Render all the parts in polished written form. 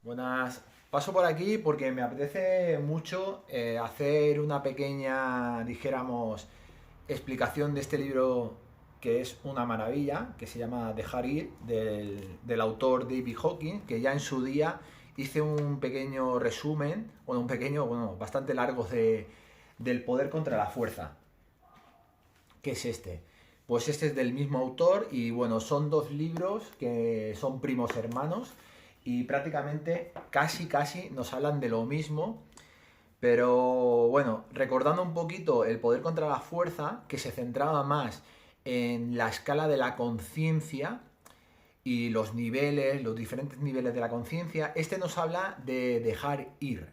Buenas. Paso por aquí porque me apetece mucho hacer una pequeña, dijéramos, explicación de este libro que es una maravilla, que se llama Dejar ir, del autor David Hawkins, que ya en su día hice un pequeño resumen, bueno, un pequeño, bueno, bastante largo del poder contra la fuerza. ¿Qué es este? Pues este es del mismo autor y bueno, son dos libros que son primos hermanos y prácticamente casi nos hablan de lo mismo, pero bueno, recordando un poquito el poder contra la fuerza, que se centraba más en la escala de la conciencia y los niveles, los diferentes niveles de la conciencia, este nos habla de dejar ir.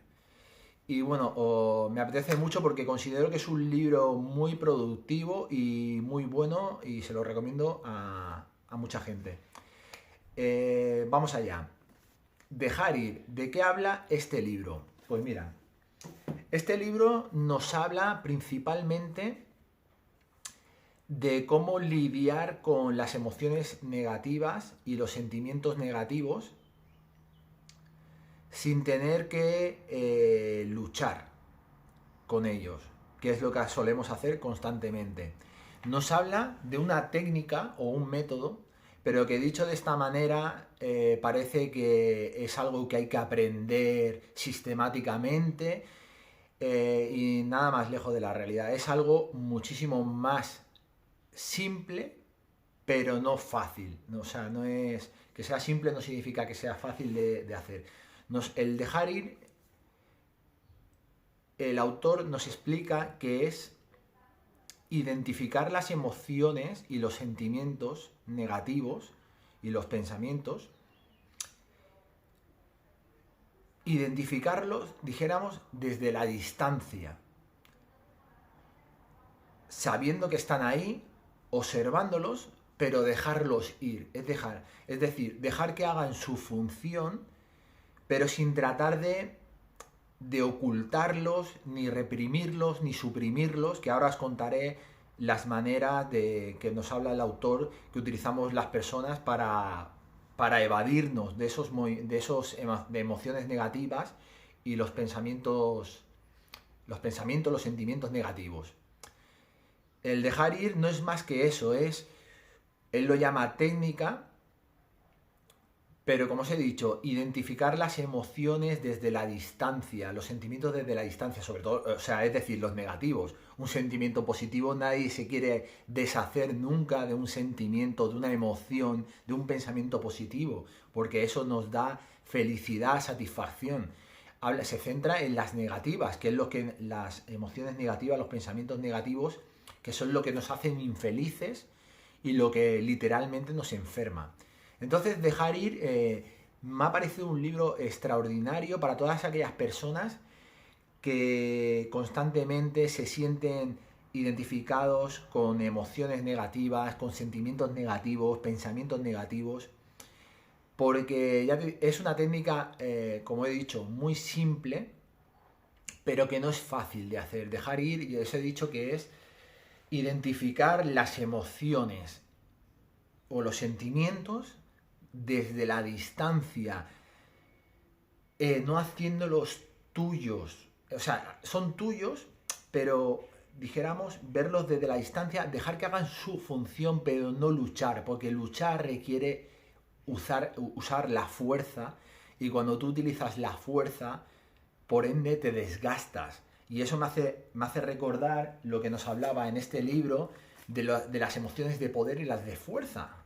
Y bueno, me apetece mucho porque considero que es un libro muy productivo y muy bueno y se lo recomiendo a mucha gente. Vamos allá. Dejar ir. ¿De qué habla este libro? Pues mira, este libro nos habla principalmente de cómo lidiar con las emociones negativas y los sentimientos negativos sin tener que luchar con ellos, que es lo que solemos hacer constantemente. Nos habla de una técnica o un método, pero que dicho de esta manera parece que es algo que hay que aprender sistemáticamente y nada más lejos de la realidad. Es algo muchísimo más simple, pero no fácil. O sea, no es que sea simple no significa que sea fácil de hacer. El dejar ir, el autor nos explica que es identificar las emociones y los sentimientos negativos y los pensamientos, identificarlos, dijéramos, desde la distancia, sabiendo que están ahí, observándolos, pero dejarlos ir, es decir, dejar que hagan su función, pero sin tratar de ocultarlos, ni reprimirlos, ni suprimirlos, que ahora os contaré las maneras de que nos habla el autor que utilizamos las personas para evadirnos de emociones negativas y los sentimientos negativos. El dejar ir no es más que eso, él lo llama técnica, pero como os he dicho, identificar las emociones desde la distancia, los sentimientos desde la distancia, sobre todo, o sea, es decir, los negativos. Un sentimiento positivo, nadie se quiere deshacer nunca de un sentimiento, de una emoción, de un pensamiento positivo, porque eso nos da felicidad, satisfacción. Se centra en las negativas, que es lo que las emociones negativas, los pensamientos negativos, que son lo que nos hacen infelices y lo que literalmente nos enferma. Entonces, Dejar ir me ha parecido un libro extraordinario para todas aquellas personas que constantemente se sienten identificados con emociones negativas, con sentimientos negativos, pensamientos negativos, porque es una técnica, como he dicho, muy simple, pero que no es fácil de hacer. Dejar ir, y os he dicho que es identificar las emociones o los sentimientos desde la distancia, no haciéndolos tuyos. O sea, son tuyos, pero dijéramos, verlos desde la distancia, dejar que hagan su función, pero no luchar, porque luchar requiere usar la fuerza, y cuando tú utilizas la fuerza, por ende te desgastas. Y eso me hace recordar lo que nos hablaba en este libro de las emociones de poder y las de fuerza.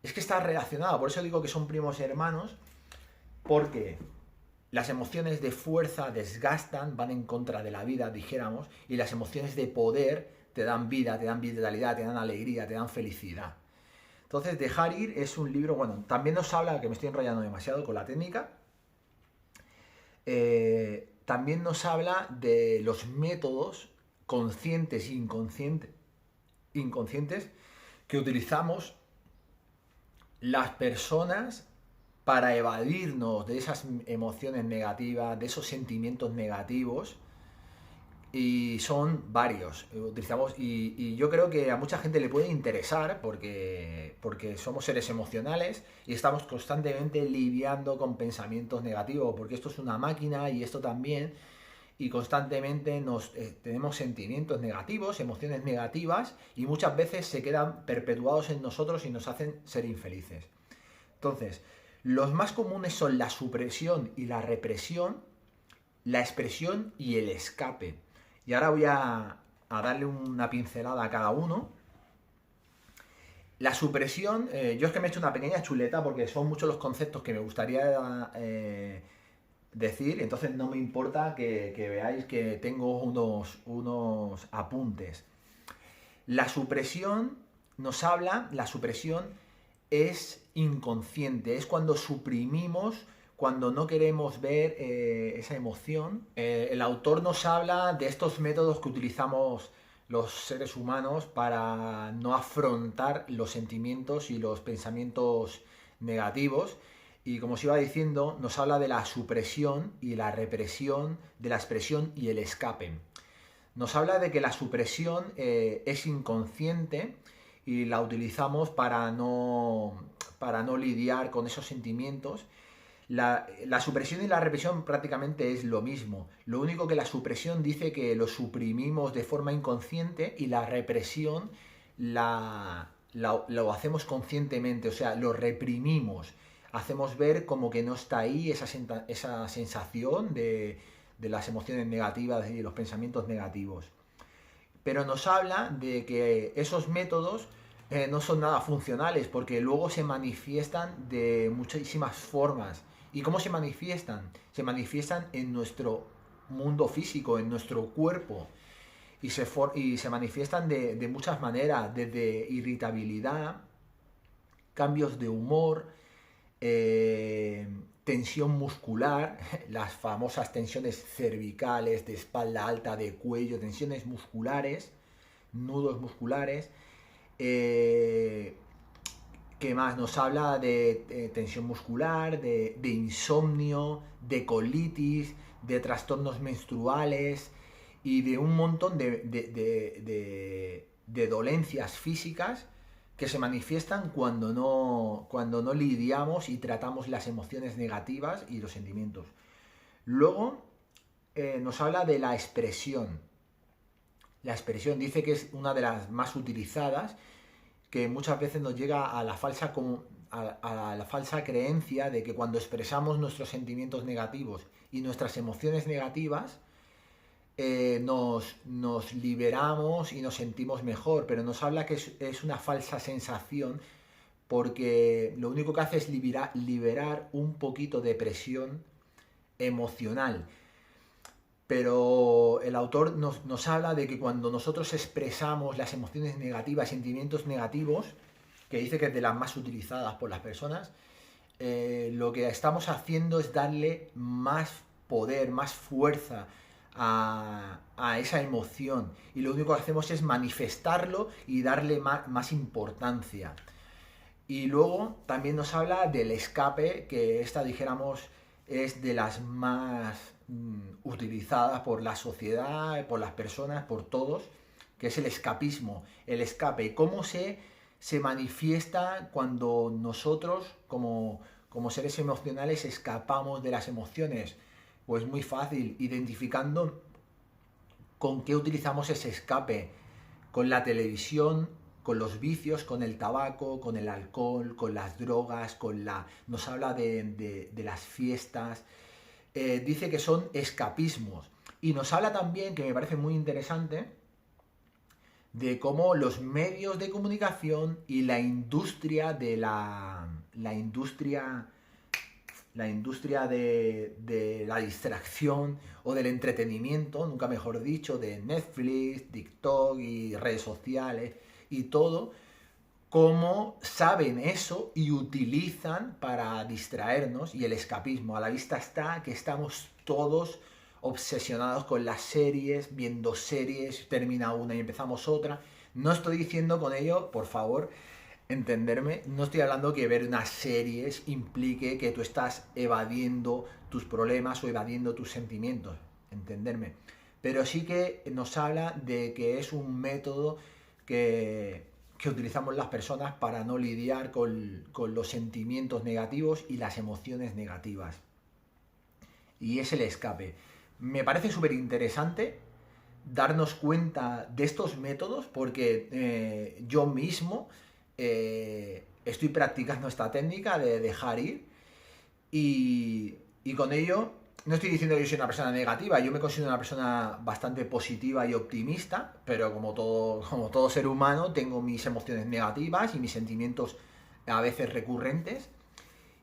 Es que está relacionado, por eso digo que son primos hermanos, porque las emociones de fuerza desgastan, van en contra de la vida, dijéramos, y las emociones de poder te dan vida, te dan vitalidad, te dan alegría, te dan felicidad. Entonces, Dejar ir es un libro, bueno, también nos habla, que me estoy enrollando demasiado con la técnica, también nos habla de los métodos conscientes e inconscientes que utilizamos las personas para evadirnos de esas emociones negativas, de esos sentimientos negativos, Y son varios. Utilizamos, y yo creo que a mucha gente le puede interesar porque somos seres emocionales y estamos constantemente lidiando con pensamientos negativos, porque esto es una máquina y esto también, y constantemente tenemos sentimientos negativos, emociones negativas, y muchas veces se quedan perpetuados en nosotros y nos hacen ser infelices. Entonces, los más comunes son la supresión y la represión, la expresión y el escape. Y ahora voy a darle una pincelada a cada uno. La supresión, yo es que me he hecho una pequeña chuleta porque son muchos los conceptos que me gustaría decir, entonces no me importa que veáis que tengo unos apuntes. La supresión la supresión es inconsciente, es cuando suprimimos, cuando no queremos ver esa emoción. El autor nos habla de estos métodos que utilizamos los seres humanos para no afrontar los sentimientos y los pensamientos negativos. Y como os iba diciendo, nos habla de la supresión y la represión, de la expresión y el escape. Nos habla de que la supresión es inconsciente y la utilizamos para no lidiar con esos sentimientos. La supresión y la represión prácticamente es lo mismo. Lo único que la supresión dice que lo suprimimos de forma inconsciente y la represión lo hacemos conscientemente, o sea, lo reprimimos. Hacemos ver como que no está ahí esa sensación de las emociones negativas y los pensamientos negativos. Pero nos habla de que esos métodos no son nada funcionales porque luego se manifiestan de muchísimas formas. ¿Y cómo se manifiestan? Se manifiestan en nuestro mundo físico, en nuestro cuerpo. Y se manifiestan de muchas maneras, desde irritabilidad, cambios de humor, tensión muscular, las famosas tensiones cervicales, de espalda alta, de cuello, tensiones musculares, nudos musculares. ¿Qué más? Nos habla de tensión muscular, de insomnio, de colitis, de trastornos menstruales y de un montón de dolencias físicas que se manifiestan cuando no lidiamos y tratamos las emociones negativas y los sentimientos. Luego nos habla de la expresión. La expresión dice que es una de las más utilizadas, que muchas veces nos llega a la falsa creencia de que cuando expresamos nuestros sentimientos negativos y nuestras emociones negativas, nos liberamos y nos sentimos mejor, pero nos habla que es una falsa sensación porque lo único que hace es liberar un poquito de presión emocional. Pero el autor nos habla de que cuando nosotros expresamos las emociones negativas, sentimientos negativos, que dice que es de las más utilizadas por las personas, lo que estamos haciendo es darle más poder, más fuerza a esa emoción. Y lo único que hacemos es manifestarlo y darle más importancia. Y luego también nos habla del escape, que esta, dijéramos, es de las más utilizadas por la sociedad, por las personas, por todos, que es el escapismo, el escape. ¿Cómo se manifiesta cuando nosotros, como seres emocionales, escapamos de las emociones? Pues muy fácil, identificando con qué utilizamos ese escape, con la televisión, con los vicios, con el tabaco, con el alcohol, con las drogas, nos habla de las fiestas, dice que son escapismos. Y nos habla también, que me parece muy interesante, de cómo los medios de comunicación y la industria de la industria de la distracción o del entretenimiento, nunca mejor dicho, de Netflix, TikTok y redes sociales y todo, cómo saben eso y utilizan para distraernos, y el escapismo. A la vista está que estamos todos obsesionados con las series, viendo series, termina una y empezamos otra. No estoy diciendo con ello, por favor, entenderme, no estoy hablando que ver unas series implique que tú estás evadiendo tus problemas o evadiendo tus sentimientos, entenderme. pero sí que nos habla de que es un método que utilizamos las personas para no lidiar con los sentimientos negativos y las emociones negativas. Y es el escape. Me parece súper interesante darnos cuenta de estos métodos porque yo mismo estoy practicando esta técnica de dejar ir y con ello no estoy diciendo que yo soy una persona negativa, yo me considero una persona bastante positiva y optimista, pero como todo ser humano tengo mis emociones negativas y mis sentimientos a veces recurrentes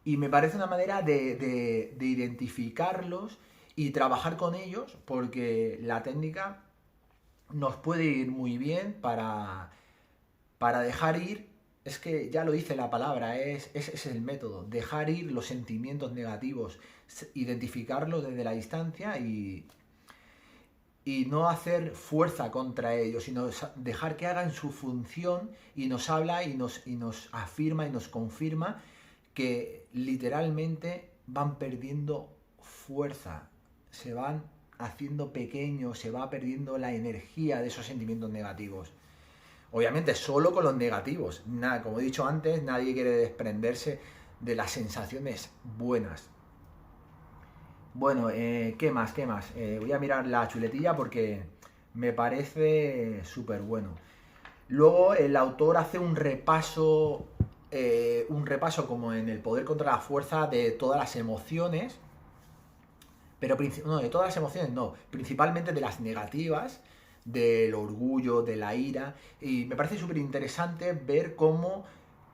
y me parece una manera de identificarlos y trabajar con ellos porque la técnica nos puede ir muy bien para dejar ir, es que ya lo dice la palabra, es el método, dejar ir los sentimientos negativos, identificarlos desde la distancia y no hacer fuerza contra ellos, sino dejar que hagan su función y nos habla y nos afirma y nos confirma que literalmente van perdiendo fuerza, se van haciendo pequeños, se va perdiendo la energía de esos sentimientos negativos. Obviamente solo con los negativos. Nada, como he dicho antes, nadie quiere desprenderse de las sensaciones buenas. Bueno, ¿qué más? ¿Qué más? Voy a mirar la chuletilla porque me parece súper bueno. Luego el autor hace un repaso como en El poder contra la fuerza de todas las emociones, pero no, de todas las emociones no, principalmente de las negativas, del orgullo, de la ira, y me parece súper interesante ver cómo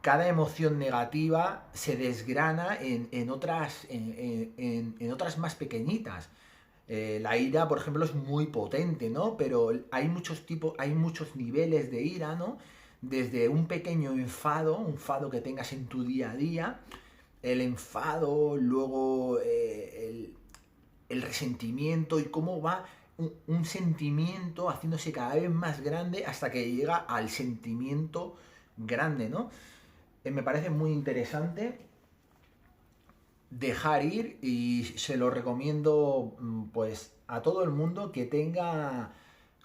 cada emoción negativa se desgrana en otras más pequeñitas. La ira, por ejemplo, es muy potente, ¿no? Pero hay muchos tipos, hay muchos niveles de ira, ¿no? Desde un pequeño enfado, un enfado que tengas en tu día a día, el enfado, luego el resentimiento y cómo va un sentimiento haciéndose cada vez más grande hasta que llega al sentimiento grande, ¿no? Me parece muy interesante dejar ir y se lo recomiendo pues a todo el mundo que tenga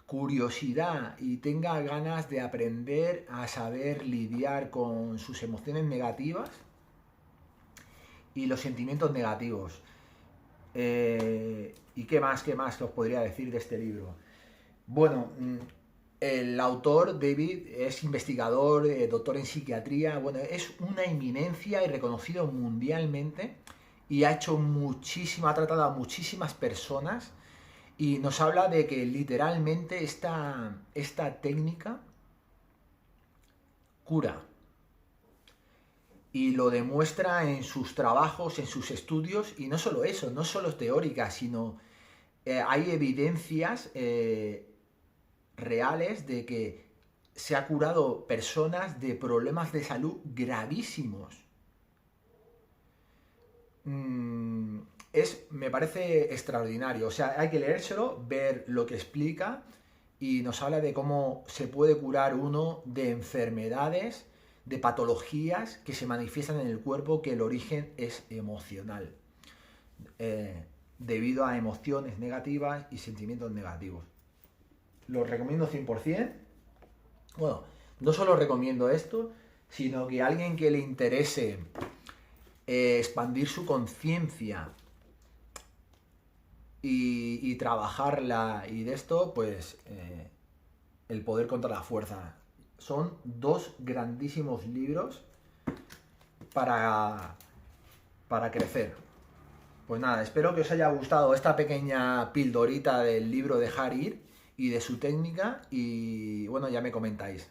curiosidad y tenga ganas de aprender a saber lidiar con sus emociones negativas y los sentimientos negativos. ¿Y qué más que os podría decir de este libro? Bueno, el autor, David, es investigador, doctor en psiquiatría, bueno, es una eminencia y reconocido mundialmente y ha tratado a muchísimas personas y nos habla de que literalmente esta técnica cura. Y lo demuestra en sus trabajos, en sus estudios, y no solo eso, no solo es teórica, sino hay evidencias reales de que se ha curado personas de problemas de salud gravísimos. Me parece extraordinario, o sea, hay que leérselo, ver lo que explica y nos habla de cómo se puede curar uno de enfermedades, de patologías que se manifiestan en el cuerpo, que el origen es emocional, debido a emociones negativas y sentimientos negativos. Lo recomiendo 100%. Bueno, no solo recomiendo esto, sino que a alguien que le interese expandir su conciencia y trabajarla y de esto, pues El poder contra la fuerza. Son dos grandísimos libros para crecer. Pues nada, espero que os haya gustado esta pequeña pildorita del libro Dejar ir y de su técnica y bueno, ya me comentáis.